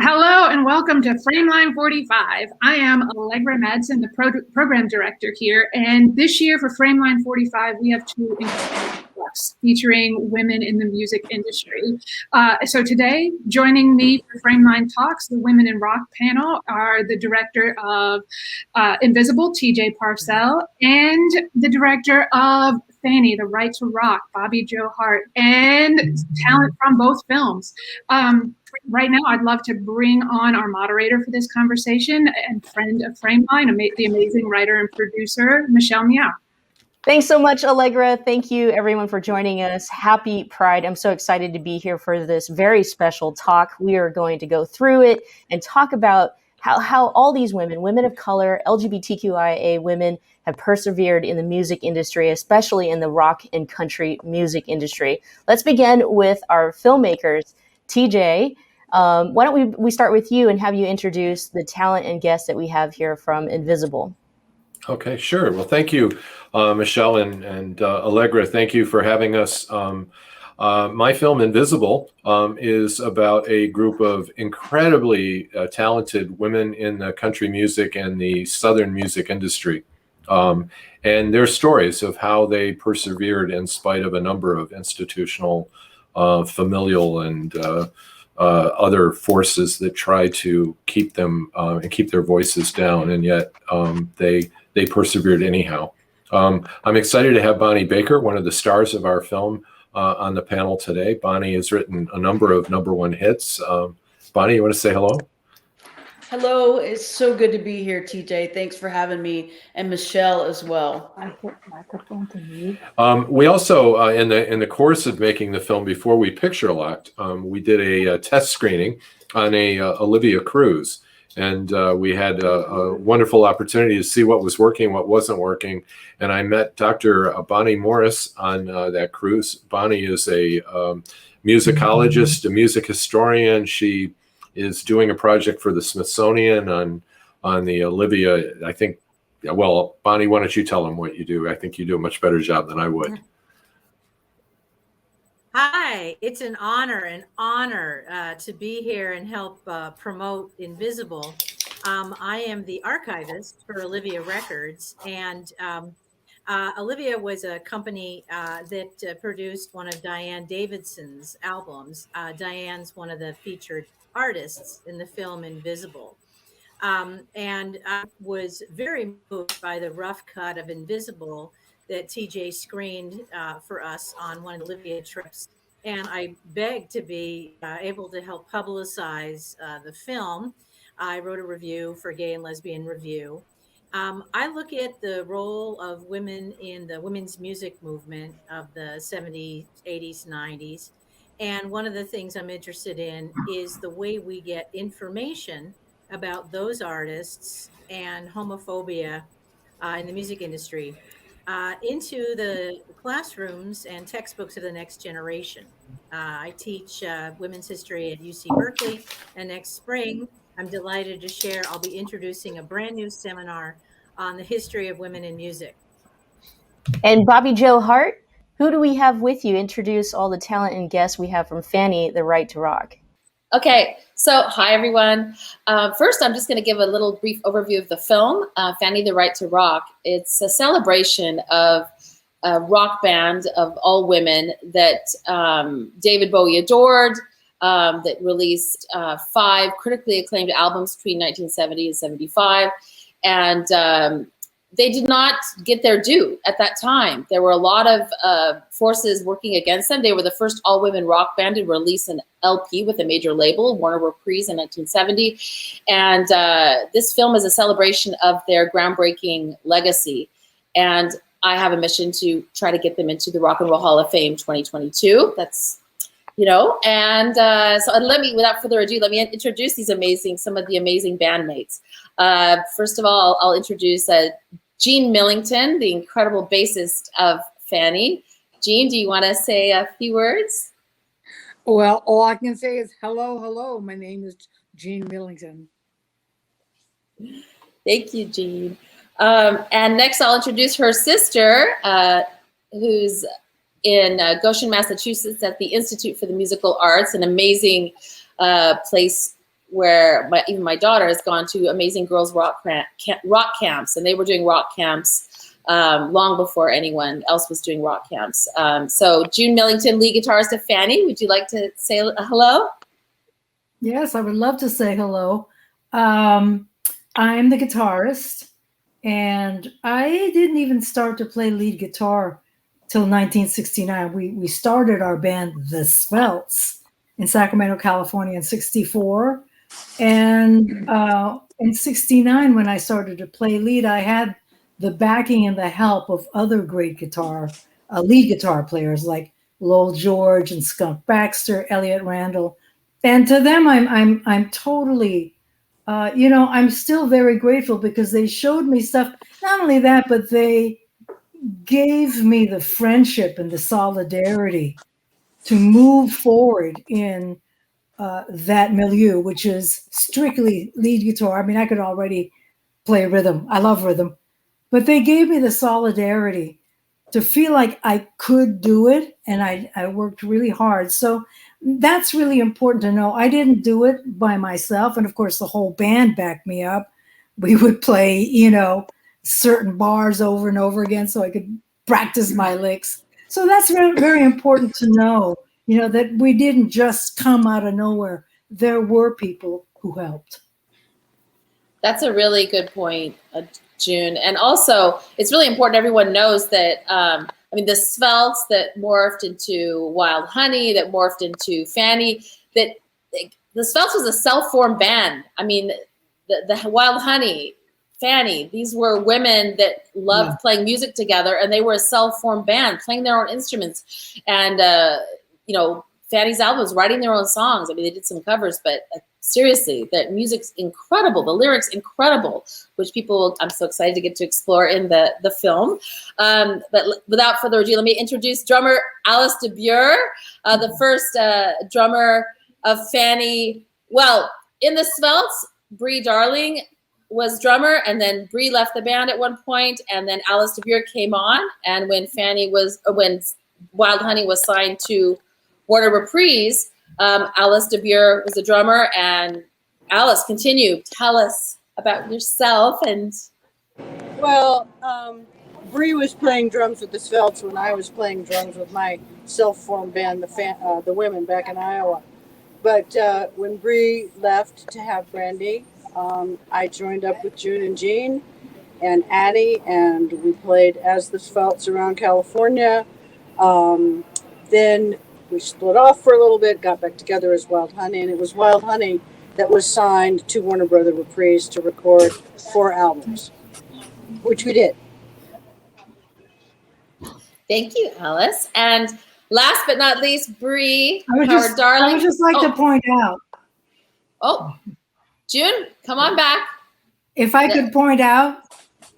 Hello and welcome to Frameline 45. I am Allegra Madsen, the program director here, and this year for Frameline 45, we have two incredible books featuring women in the music industry. So today, joining me for Frameline Talks, the Women in Rock panel are the director of Invisible, TJ Parcell, and the director of Fanny, The Right to Rock, Bobby Jo Hart, and talent from both films. Right now, I'd love to bring on our moderator for this conversation and friend of Frameline, the amazing writer and producer, Michelle Meow. Thanks so much, Allegra. Thank you, everyone, for joining us. Happy Pride. I'm so excited to be here for this very special talk. We are going to go through it and talk about how all these women of color, LGBTQIA women, have persevered in the music industry, especially in the rock and country music industry. Let's begin with our filmmakers. TJ, why don't we start with you and have you introduce the talent and guests that we have here from Invisible? Okay, sure. Well, thank you, Michelle and Allegra. Thank you for having us. My film, Invisible, is about a group of incredibly talented women in the country music and the Southern music industry. And their stories of how they persevered in spite of a number of institutional, familial, and other forces that try to keep them and keep their voices down, and yet they persevered anyhow. I'm excited to have Bonnie Baker, one of the stars of our film, on the panel today. Bonnie has written a number of #1 hits. Bonnie, you want to say hello? Hello, it's so good to be here, TJ. Thanks for having me, and Michelle as well. I hit microphone to mute. We also, in the course of making the film, before we picture locked, we did a test screening on a Olivia cruise, and we had a wonderful opportunity to see what was working, what wasn't working. And I met Dr. Bonnie Morris on that cruise. Bonnie is a musicologist, a music historian. She is doing a project for the Smithsonian on the Olivia, I think. Well, Bonnie, why don't you tell them what you do? I think you do a much better job than I would. Hi, it's an honor to be here and help promote Invisible. I am the archivist for Olivia Records, and Olivia was a company that produced one of Diane Davidson's albums. Diane's one of the featured artists in the film Invisible. And I was very moved by the rough cut of Invisible that TJ screened for us on one of the Olivia trips. And I begged to be able to help publicize the film. I wrote a review for Gay and Lesbian Review. I look at the role of women in the women's music movement of the 70s, 80s, 90s. And one of the things I'm interested in is the way we get information about those artists and homophobia in the music industry into the classrooms and textbooks of the next generation. I teach women's history at UC Berkeley, and next spring, I'm delighted to share, I'll be introducing a brand new seminar on the history of women in music. And Bobby Jo Hart, who do we have with you? Introduce all the talent and guests we have from Fanny, The Right to Rock. Okay, so hi everyone. First, I'm just going to give a little brief overview of the film, Fanny, The Right to Rock. It's a celebration of a rock band of all women that David Bowie adored, that released 5 critically acclaimed albums between 1970 and 75. And they did not get their due at that time. There were a lot of forces working against them. They were the first all-women rock band to release an LP with a major label, Warner Reprise, in 1970. And this film is a celebration of their groundbreaking legacy. And I have a mission to try to get them into the Rock and Roll Hall of Fame 2022. That's, and so without further ado, let me introduce some of the amazing bandmates. First of all, I'll introduce Gene Millington, the incredible bassist of Fanny. Gene, do you want to say a few words? Well, all I can say is hello. My name is Gene Millington. Thank you, Gene. And next, I'll introduce her sister, who's in Goshen, Massachusetts, at the Institute for the Musical Arts, an amazing place where even my daughter has gone to Amazing Girls rock camps, and they were doing rock camps long before anyone else was doing rock camps. So June Millington, lead guitarist of Fanny, would you like to say hello? Yes, I would love to say hello. I'm the guitarist, and I didn't even start to play lead guitar till 1969. We started our band, The Svelts, in Sacramento, California in 64. And in 69, when I started to play lead, I had the backing and the help of other great lead guitar players like Lowell George and Skunk Baxter, Elliott Randall. And to them, I'm totally, I'm still very grateful because they showed me stuff. Not only that, but they gave me the friendship and the solidarity to move forward in that milieu, which is strictly lead guitar. I mean, I could already play rhythm. I love rhythm. But they gave me the solidarity to feel like I could do it, and I worked really hard. So that's really important to know. I didn't do it by myself, and of course the whole band backed me up. We would play, certain bars over and over again so I could practice my licks. So that's very, very important to know, that we didn't just come out of nowhere. There were people who helped. That's a really good point, June. And also, it's really important everyone knows that, the Svelts that morphed into Wild Honey, that morphed into Fanny, that the Svelts was a self-formed band. I mean, the Wild Honey, Fanny, these were women that loved playing music together, and they were a self-formed band, playing their own instruments. And, Fanny's albums, writing their own songs. I mean, they did some covers, but seriously, the music's incredible, the lyrics incredible, which I'm so excited to get to explore in the film. But without further ado, let me introduce drummer Alice DeBure, the first drummer of Fanny. Well, in the Svelts, Bree Darling was drummer, and then Bree left the band at one point, and then Alice DeBure came on. And when when Wild Honey was signed to Warner Reprise, Alice DeBure was the drummer. And Alice, continue. Tell us about yourself. And well, Bree was playing drums with the Svelts when I was playing drums with my self-formed band, the Women, back in Iowa. But when Bree left to have Brandy, I joined up with June and Jean and Addie, and we played as the Svelts around California. Then we split off for a little bit, got back together as Wild Honey, and it was Wild Honey that was signed to Warner Brother Reprise to record 4 albums, which we did. Thank you, Alice. And last but not least, Bree, I would just like to point out. Oh, June, come on back. If I could point out,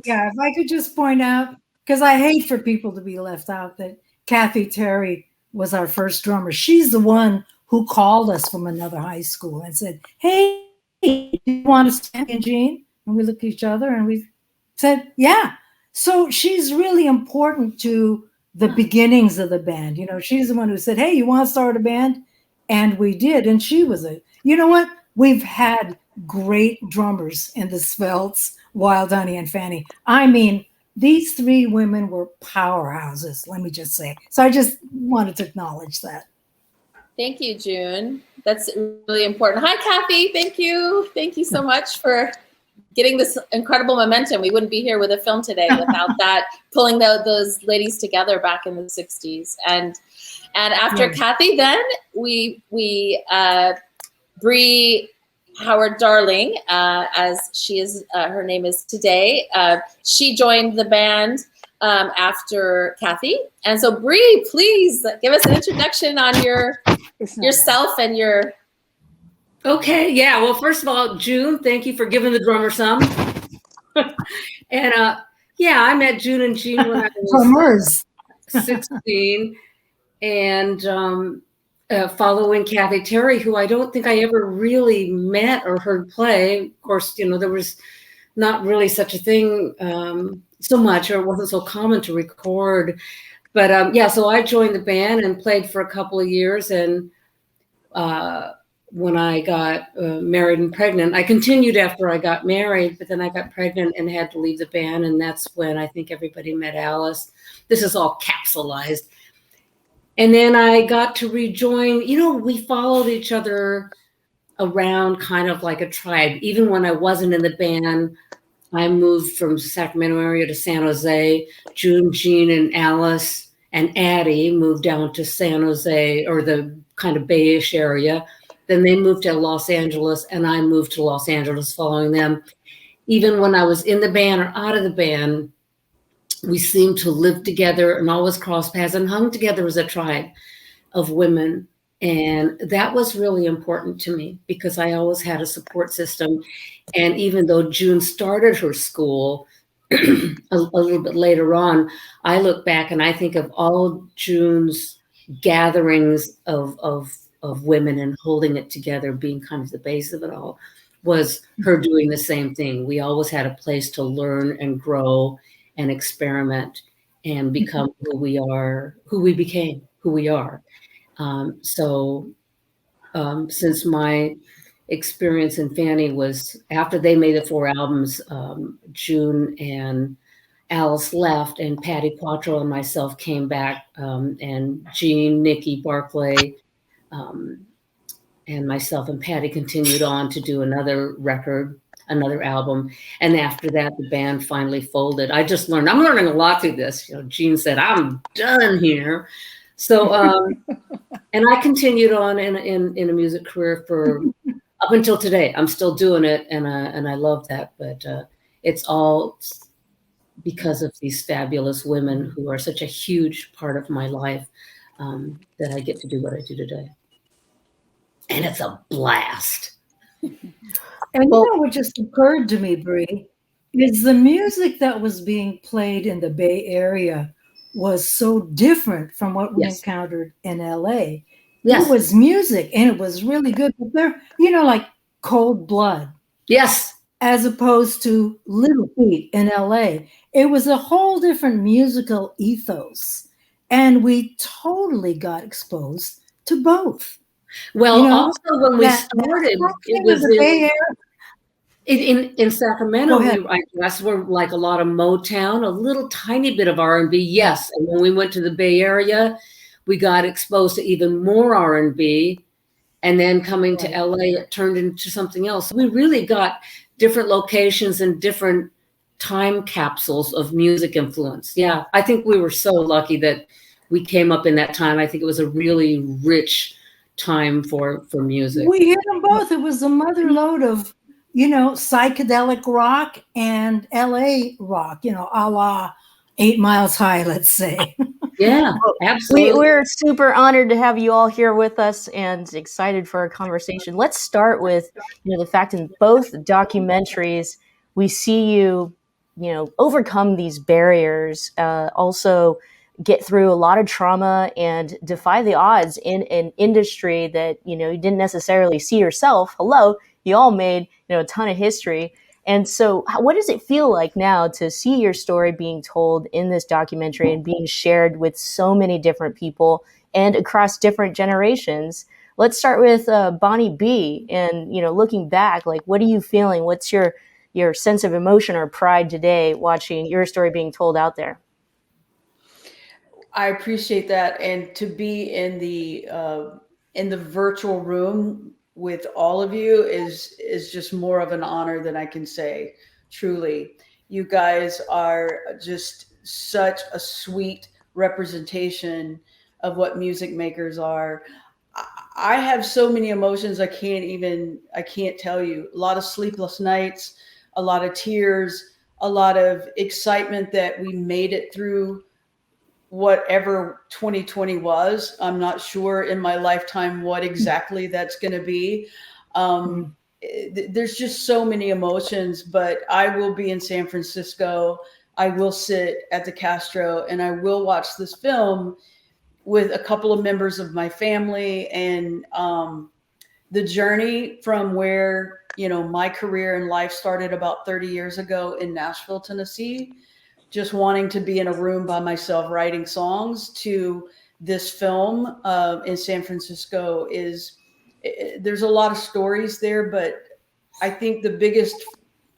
if I could just point out, because I hate for people to be left out, that Kathy Terry was our first drummer. She's the one who called us from another high school and said, "Hey, do you want to stand in, Jean?" And we looked at each other and we said, "Yeah." So she's really important to the beginnings of the band. She's the one who said, "Hey, you want to start a band?" And we did. And she was what? We've had great drummers in the Svelts, Wild Honey, and Fanny. I mean, these 3 women were powerhouses, let me just say. So I just wanted to acknowledge that. Thank you, June. That's really important. Hi, Kathy. Thank you. Thank you so much for getting this incredible momentum. We wouldn't be here with a film today without that, pulling those ladies together back in the 60s. And after Kathy, then we Bree Howard Darling, as she is, her name is today. She joined the band after Kathy. And so Bree, please give us an introduction on yourself and your... Okay, yeah. Well, first of all, June, thank you for giving the drummer some. And I met June and Jean when I was 16. And following Kathy Terry, who I don't think I ever really met or heard play. Of course, there was not really such a thing so much, or it wasn't so common to record. But so I joined the band and played for a couple of years. And when I got married and pregnant. I continued after I got married, but then I got pregnant and had to leave the band. And that's when I think everybody met Alice. This is all capsulized. And then I got to rejoin. We followed each other around kind of like a tribe. Even when I wasn't in the band, I moved from Sacramento area to San Jose. June, Jean, and Alice and Addie moved down to San Jose, or the kind of Bay-ish area. Then they moved to Los Angeles, and I moved to Los Angeles following them. Even when I was in the band or out of the band, we seemed to live together and always cross paths and hung together as a tribe of women. And that was really important to me because I always had a support system. And even though June started her school a little bit later on, I look back and I think of all June's gatherings of women and holding it together, being kind of the base of it all, was her doing the same thing. We always had a place to learn and grow and experiment and become who we are, who we became, who we are. Since my experience in Fanny was after they made the 4 albums, June and Alice left, and Patty Quattro and myself came back, and Jean, Nikki Barclay, and myself and Patty continued on to do another record, another album. And after that, the band finally folded. I just learned, I'm learning a lot through this. Jean said, I'm done here. So, and I continued on in a music career for up until today. I'm still doing it, and I love that. But it's all because of these fabulous women who are such a huge part of my life, that I get to do what I do today. And it's a blast. And what just occurred to me, Bree, is the music that was being played in the Bay Area was so different from what we encountered in LA. It was music and it was really good, but they're, like Cold Blood. Yes. As opposed to Little Feat in LA. It was a whole different musical ethos. And we totally got exposed to both. Well, also when we started, it was the Bay Area. In Sacramento, I guess we're like a lot of Motown, a little tiny bit of R&B, yes. And when we went to the Bay Area, we got exposed to even more R&B. And then coming to LA, it turned into something else. We really got different locations and different time capsules of music influence. Yeah, I think we were so lucky that we came up in that time. I think it was a really rich time for music. We hit them both. It was a mother lode of psychedelic rock and LA rock, a la 8 Miles High, let's say. Yeah, absolutely. We're super honored to have you all here with us and excited for our conversation. Let's start with, the fact in both documentaries, we see you, overcome these barriers, also get through a lot of trauma and defy the odds in an industry that, you didn't necessarily see yourself. Hello, you all made, a ton of history. And so what does it feel like now to see your story being told in this documentary and being shared with so many different people and across different generations? Let's start with Bonnie B. And, looking back, like, what are you feeling? What's your sense of emotion or pride today watching your story being told out there? I appreciate that. And to be in the virtual room with all of you is just more of an honor than I can say. Truly, you guys are just such a sweet representation of what music makers are. I have so many emotions I can't tell you. A lot of sleepless nights, a lot of tears, a lot of excitement that we made it through whatever 2020 was. I'm not sure in my lifetime what exactly that's going to be. There's just so many emotions, but I will be in San Francisco. I will sit at the Castro and I will watch this film with a couple of members of my family, and the journey from where, my career in life started about 30 years ago in Nashville, Tennessee, just wanting to be in a room by myself writing songs, to this film in San Francisco is there's a lot of stories there, but I think the biggest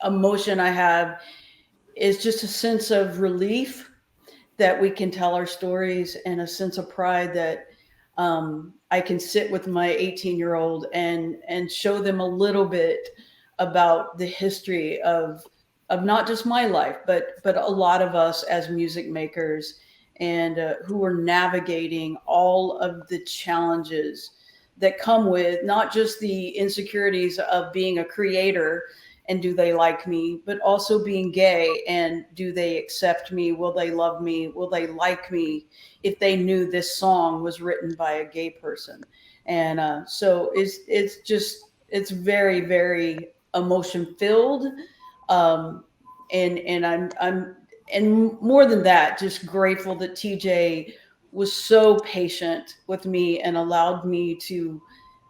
emotion I have is just a sense of relief that we can tell our stories, and a sense of pride that I can sit with my 18-year-old and show them a little bit about the history of not just my life, but a lot of us as music makers, and who are navigating all of the challenges that come with not just the insecurities of being a creator and do they like me, but also being gay, and do they accept me? Will they love me? Will they like me if they knew this song was written by a gay person? And so it's very, very emotion filled. And I'm more than that, just grateful that TJ was so patient with me and allowed me to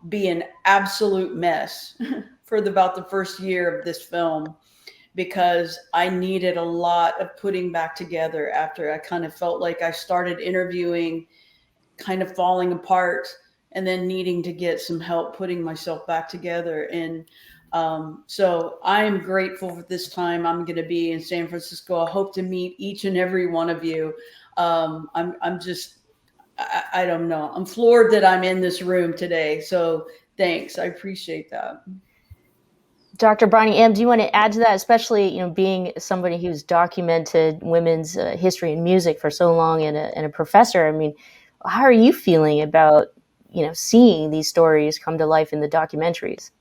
be an absolute mess for about the first year of this film, because I needed a lot of putting back together after I kind of felt like I started interviewing, kind of falling apart, and then needing to get some help putting myself back together. And so I'm grateful for this time I'm going to be in San Francisco. I hope to meet each and every one of you. I'm just, I don't know. I'm floored that I'm in this room today. So thanks. I appreciate that. Dr. Bonnie M., do you want to add to that, especially, you know, being somebody who's documented women's history and music for so long, and a professor? I mean, how are you feeling about, you know, seeing these stories come to life in the documentaries?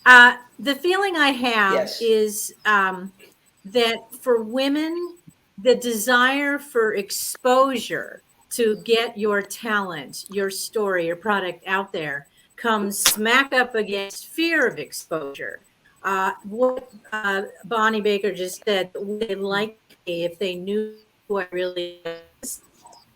The feeling I have Yes. is that for women, the desire for exposure to get your talent, your story, your product out there comes smack up against fear of exposure. What Bonnie Baker just said, would they like me if they knew who I really was,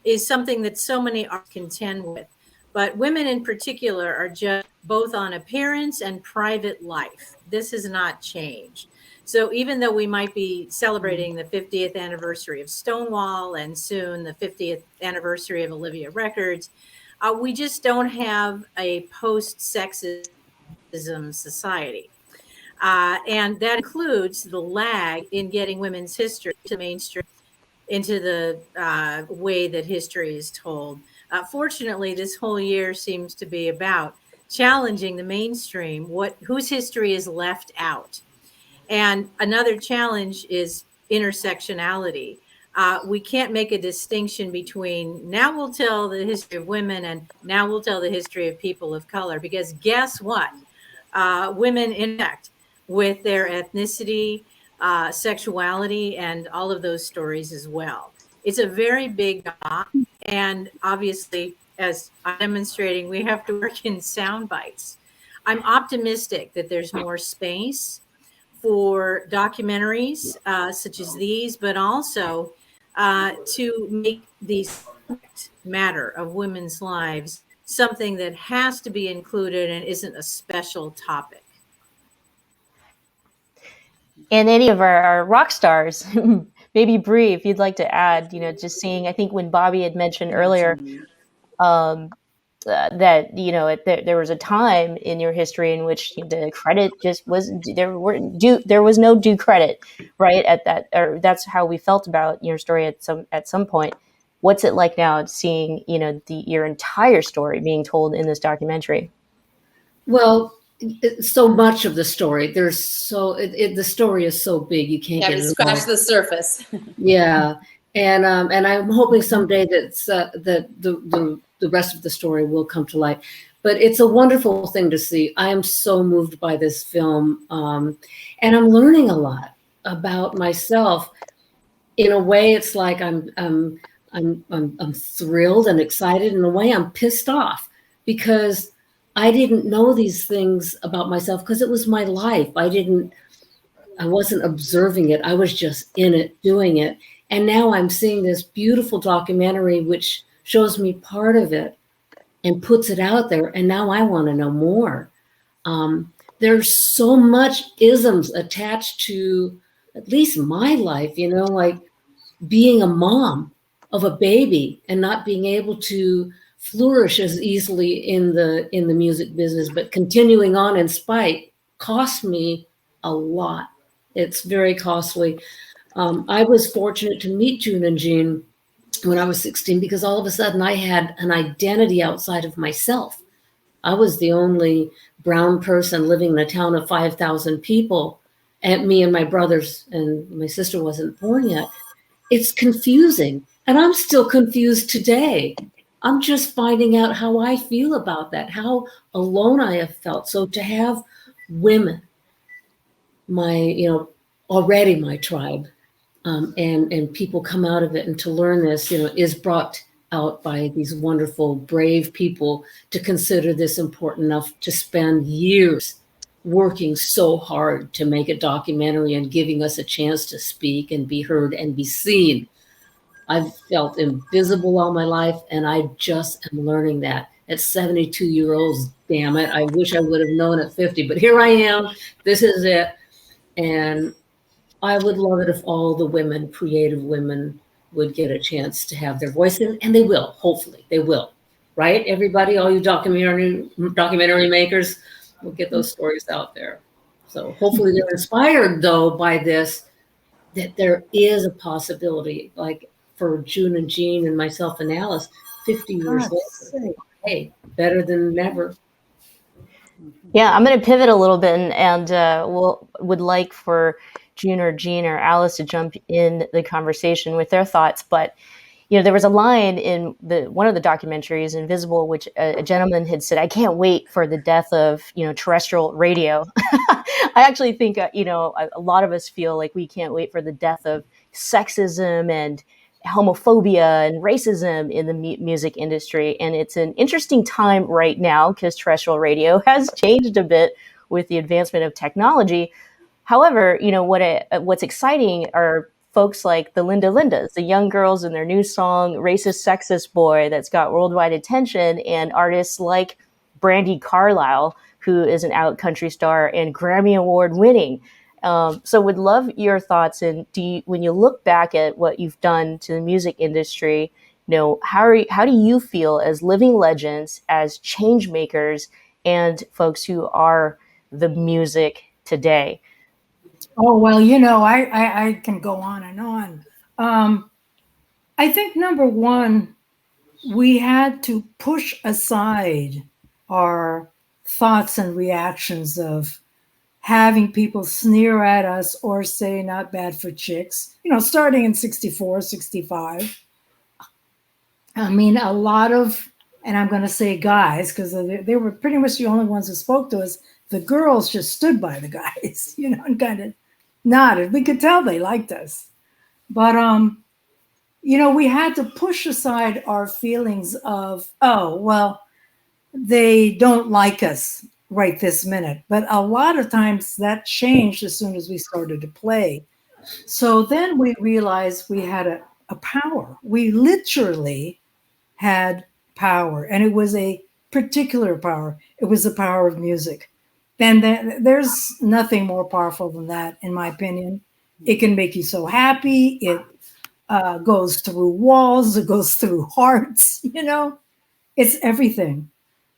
is something that so many artists contend with. But women in particular are judged both on appearance and private life. This has not changed. So even though we might be celebrating the 50th anniversary of Stonewall and soon the 50th anniversary of Olivia Records, we just don't have a post-sexism society. And that includes the lag in getting women's history to mainstream, into the way that history is told. Fortunately, this whole year seems to be about challenging the mainstream, whose history is left out. And another challenge is intersectionality. We can't make a distinction between now we'll tell the history of women and now we'll tell the history of people of color, because guess what? Women interact with their ethnicity, sexuality, and all of those stories as well. It's a very big job, and obviously, as I'm demonstrating, we have to work in sound bites. I'm optimistic that there's more space for documentaries such as these, but also to make the subject matter of women's lives something that has to be included and isn't a special topic. And any of our rock stars, maybe Bree, if you'd like to add, you know, just seeing, I think when Bobby had mentioned earlier that, you know, there was a time in your history in which the credit just was, there was no due credit, right? At that, or that's how we felt about your story at some point. What's it like now seeing, you know, your entire story being told in this documentary? Well, so much of the story, the story is so big you can't get it scratch the surface. Yeah, and I'm hoping someday that the rest of the story will come to light. But it's a wonderful thing to see. I am so moved by this film, and I'm learning a lot about myself. In a way, it's like I'm thrilled and excited. In a way, I'm pissed off because I didn't know these things about myself because it was my life. I wasn't observing it. I was just in it, doing it. And now I'm seeing this beautiful documentary which shows me part of it and puts it out there. And now I want to know more. There's so much isms attached to at least my life, like being a mom of a baby and not being able to flourish as easily in the music business, but continuing on in spite cost me a lot. It's very costly. I was fortunate to meet June and Jean when I was 16 because all of a sudden I had an identity outside of myself. I was the only brown person living in a town of 5,000 people, and me and my brothers and my sister wasn't born yet. It's confusing, and I'm still confused today. I'm just finding out how I feel about that, how alone I have felt. So to have women, already my tribe, and people come out of it, and to learn this, is brought out by these wonderful, brave people to consider this important enough to spend years working so hard to make a documentary and giving us a chance to speak and be heard and be seen. I've felt invisible all my life, and I just am learning that at 72 years old. Damn it. I wish I would have known at 50, but here I am. This is it. And I would love it if all the women, creative women, would get a chance to have their voice in, and they will. Hopefully they will, right? Everybody, all you documentary makers, will get those stories out there. So hopefully they're inspired though by this, that there is a possibility, like for June and Jean and myself and Alice, 50 years later, hey, better than never. Yeah, I'm going to pivot a little bit and would like for June or Jean or Alice to jump in the conversation with their thoughts. But, there was a line in one of the documentaries, Invisible, which a gentleman had said, I can't wait for the death of, terrestrial radio. I actually think, a lot of us feel like we can't wait for the death of sexism and homophobia and racism in the music industry. And it's an interesting time right now because terrestrial radio has changed a bit with the advancement of technology. However, what's exciting are folks like the Linda Lindas, the young girls in their new song, Racist Sexist Boy, that's got worldwide attention, and artists like Brandi Carlile, who is an out country star and Grammy Award winning. So would love your thoughts. And when you look back at what you've done to the music industry, how do you feel as living legends, as change makers, and folks who are the music today? Oh, well, I can go on and on. I think number one, we had to push aside our thoughts and reactions of having people sneer at us or say not bad for chicks, starting in 64, 65. I mean, a lot of, and I'm going to say guys, because they were pretty much the only ones who spoke to us. The girls just stood by the guys, and kind of nodded. We could tell they liked us. But, we had to push aside our feelings of, oh, well, they don't like us right this minute. But a lot of times that changed as soon as we started to play. So then we realized we had a power. We literally had power, and it was a particular power. It was the power of music. And there's nothing more powerful than that, in my opinion. It can make you so happy. It goes through walls. It goes through hearts, It's everything.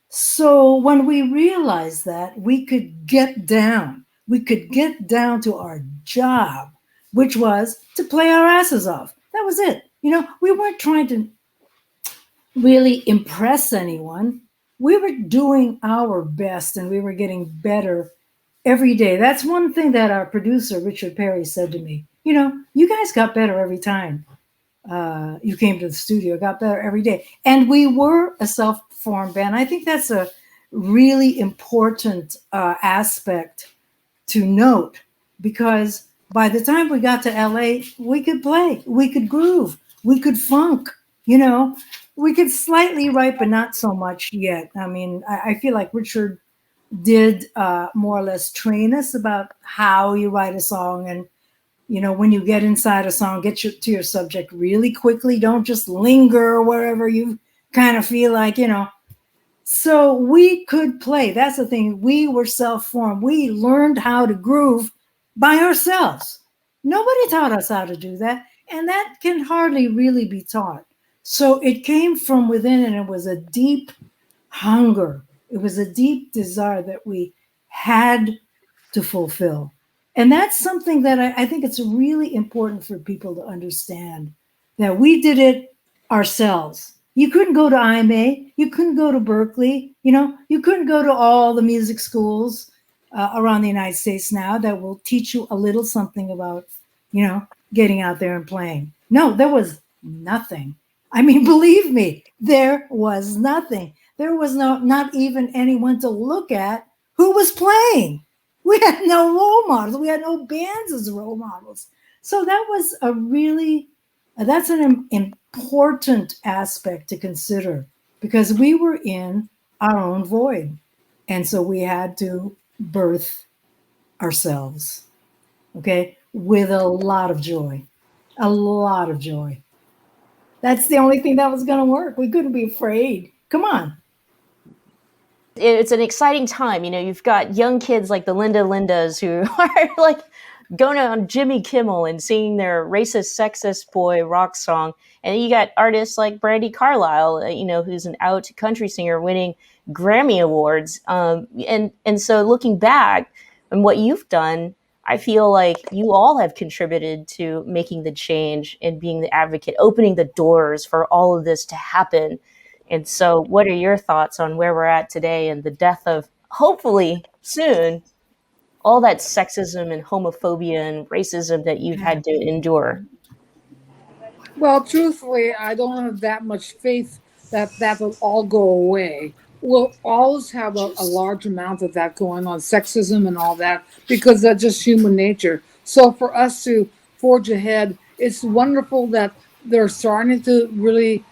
So when we realized that, we could get down to our job, which was to play our asses off. That was it. We weren't trying to really impress anyone. We were doing our best, and we were getting better every day. That's one thing that our producer, Richard Perry, said to me. You guys got better every time you came to the studio, got better every day. And we were a self-formed band. I think that's a really important aspect to note, because by the time we got to LA, we could play, we could groove, we could funk, we could slightly write, but not so much yet. I mean, I feel like Richard did more or less train us about how you write a song. And, when you get inside a song, get to your subject really quickly. Don't just linger wherever you kind of feel like, So we could play. That's the thing. We were self-formed. We learned how to groove by ourselves. Nobody taught us how to do that. And that can hardly really be taught. So it came from within, and it was a deep hunger. It was a deep desire that we had to fulfill. And that's something that I think it's really important for people to understand, that we did it ourselves. You couldn't go to IMA, you couldn't go to Berkeley, you couldn't go to all the music schools around the United States now that will teach you a little something about, getting out there and playing. No, there was nothing. I mean, believe me, there was nothing. There was not even anyone to look at who was playing. We had no role models. We had no bands as role models. So that was that's an important aspect to consider, because we were in our own void. And so we had to birth ourselves, okay, with a lot of joy, a lot of joy. That's the only thing that was going to work. We couldn't be afraid. Come on. It's an exciting time. You've got young kids like the Lindas who are like going on Jimmy Kimmel and singing their racist, sexist boy rock song. And you got artists like Brandi Carlile, who's an out country singer winning Grammy Awards. And so looking back on what you've done, I feel like you all have contributed to making the change and being the advocate, opening the doors for all of this to happen. And so what are your thoughts on where we're at today and the death of, hopefully soon, all that sexism and homophobia and racism that you've had to endure? Well, truthfully, I don't have that much faith that will all go away. We'll always have a large amount of that going on, sexism and all that, because that's just human nature. So for us to forge ahead, it's wonderful that they're starting to really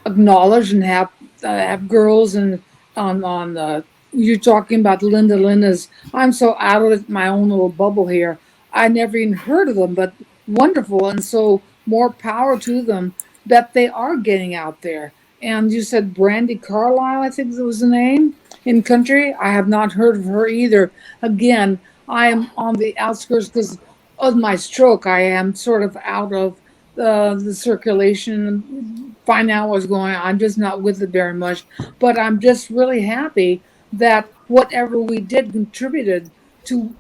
acknowledge and have girls and on you're talking about Lindas. I'm so out of my own little bubble here. I never even heard of them, but wonderful. And so more power to them that they are getting out there. And you said Brandi Carlile, I think that was the name, in country. I have not heard of her either. Again, I am on the outskirts because of my stroke. I am sort of out of the circulation, find out what's going on. I'm just not with it very much. But I'm just really happy that whatever we did contributed to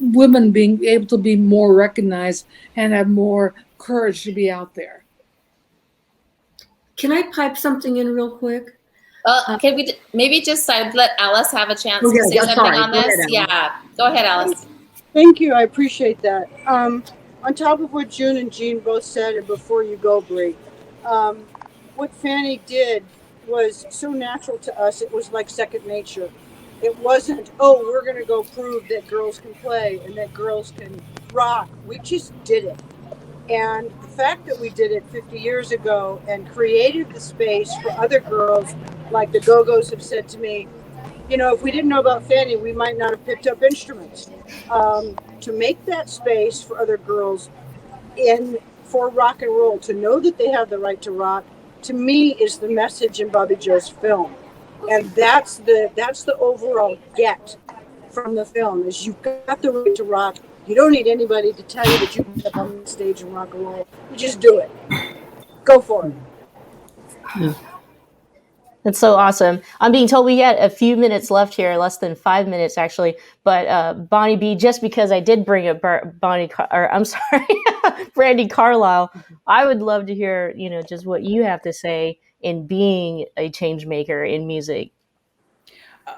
women being able to be more recognized and have more courage to be out there. Can I pipe something in real quick? Can we maybe just let Alice have a chance to say something on this? Go ahead, Alice. Thank you. I appreciate that. On top of what June and Jean both said, and before you go, Bree, what Fanny did was so natural to us. It was like second nature. It wasn't, we're going to go prove that girls can play and that girls can rock. We just did it. And the fact that we did it 50 years ago and created the space for other girls, like the Go-Go's have said to me, if we didn't know about Fanny, we might not have picked up instruments. To make that space for other girls for rock and roll, to know that they have the right to rock, to me is the message in Bobby Joe's film. And that's the overall get from the film, is you've got the right to rock. You don't need anybody to tell you that you can step on the stage and rock and roll. You just do it. Go for it. That's so awesome. I'm being told we got a few minutes left here, less than 5 minutes actually. But Bonnie B, just because I did bring up Brandi Carlile, I would love to hear, just what you have to say in being a change maker in music.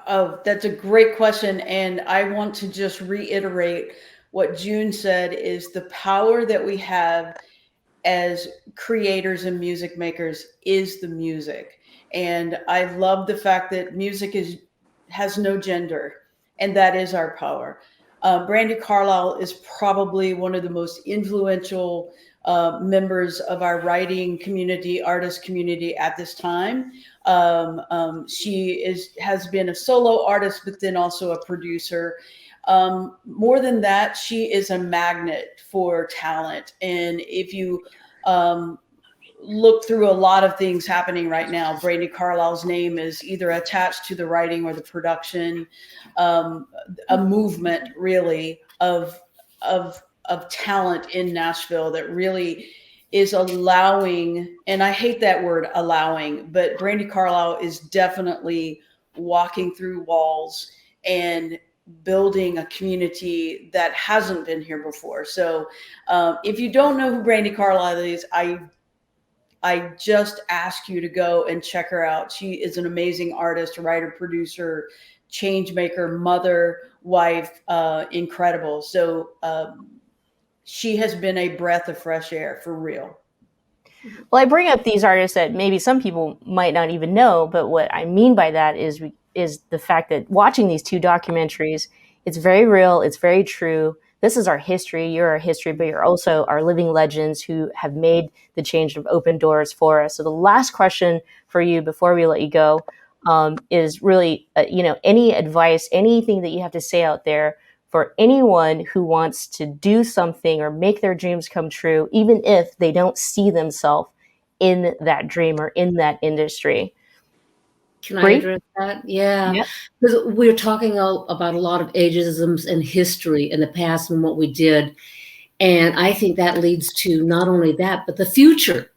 Oh, that's a great question. And I want to just reiterate what June said, is the power that we have as creators and music makers is the music. And I love the fact that music has no gender, and that is our power. Brandi Carlile is probably one of the most influential members of our writing community, artist community at this time. She has been a solo artist, but then also a producer. More than that, she is a magnet for talent. And if you look through a lot of things happening right now, Brandi Carlile's name is either attached to the writing or the production, a movement really of talent in Nashville that really is allowing, and I hate that word allowing, but Brandi Carlile is definitely walking through walls and building a community that hasn't been here before. So if you don't know who Brandi Carlile is, I just ask you to go and check her out. She is an amazing artist, writer, producer, change maker, mother, wife, incredible. So she has been a breath of fresh air for real. Well, I bring up these artists that maybe some people might not even know, but what I mean by that is the fact that watching these two documentaries, it's very real, it's very true. This is our history, you're our history, but you're also our living legends who have made the change of open doors for us. So the last question for you before we let you go is really, any advice, anything that you have to say out there for anyone who wants to do something or make their dreams come true, even if they don't see themselves in that dream or in that industry. Can I address that? Yeah. Because we're talking about a lot of ageisms and history in the past and what we did. And I think that leads to not only that, but the future.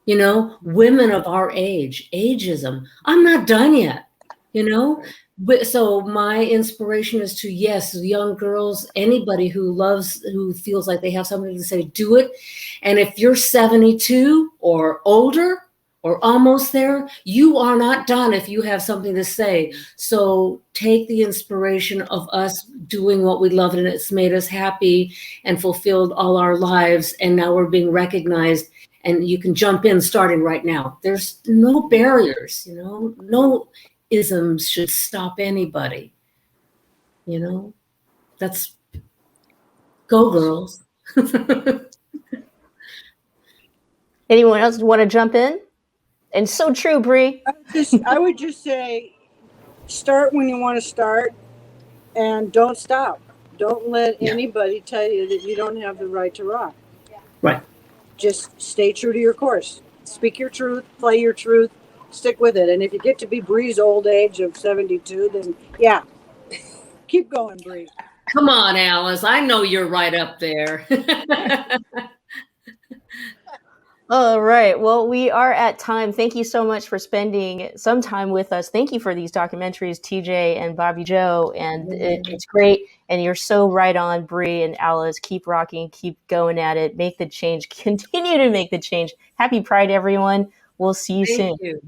Women of our age, ageism. I'm not done yet, So my inspiration is to, yes, young girls, anybody who feels like they have something to say, do it. And if you're 72 or older or almost there, you are not done if you have something to say. So take the inspiration of us doing what we love, and it's made us happy and fulfilled all our lives. And now we're being recognized, and you can jump in starting right now. There's no barriers, no isms should stop anybody. That's go girls. Anyone else want to jump in? And so true, Bree. I would just say, start when you want to start, and don't stop. Don't let anybody tell you that you don't have the right to rock. Right. Just stay true to your course. Speak your truth, play your truth, stick with it. And if you get to be Bree's old age of 72, then keep going, Bree. Come on, Alice. I know you're right up there. All right. Well, we are at time. Thank you so much for spending some time with us. Thank you for these documentaries, TJ and Bobby Joe. And it's great. And you're so right on, Bree and Alice. Keep rocking, keep going at it, make the change, continue to make the change. Happy Pride, everyone. We'll see you soon. Thank you.